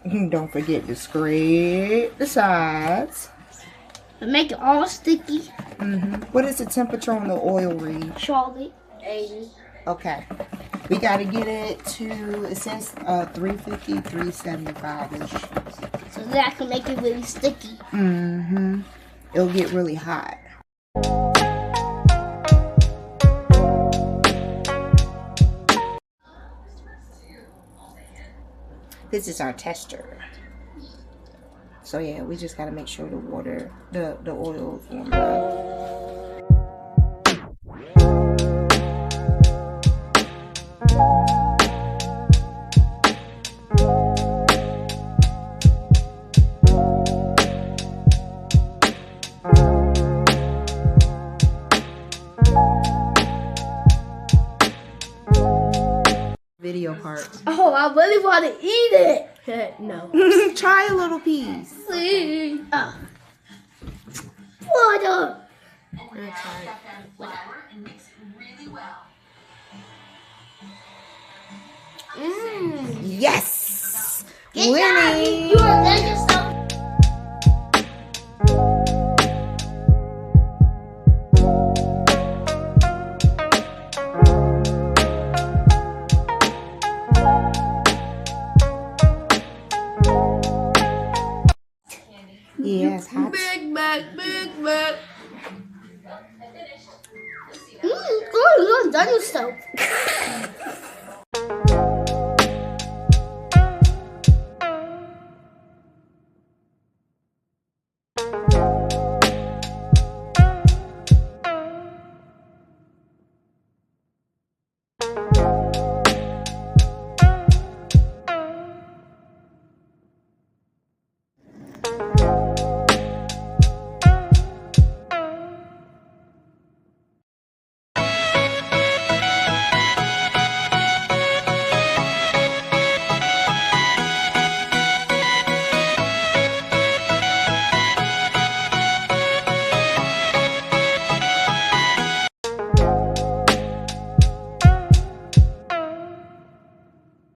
Don't forget to scrape the sides. And make it all sticky. What is the temperature on the oil read? Charlie, 80. Okay. We got to get it to, it says 350, 375-ish. So that can make it really sticky. It'll get really hot. This is our tester. So yeah, we just got to make sure the water, the oil is warm up. Video part. Oh, I really want to eat it. No. Try a little piece. Please. What up? I'm gonna try it. Yes! Winning! You are there yourself. Yes, hot. Big Mac. Oh, you done yourself.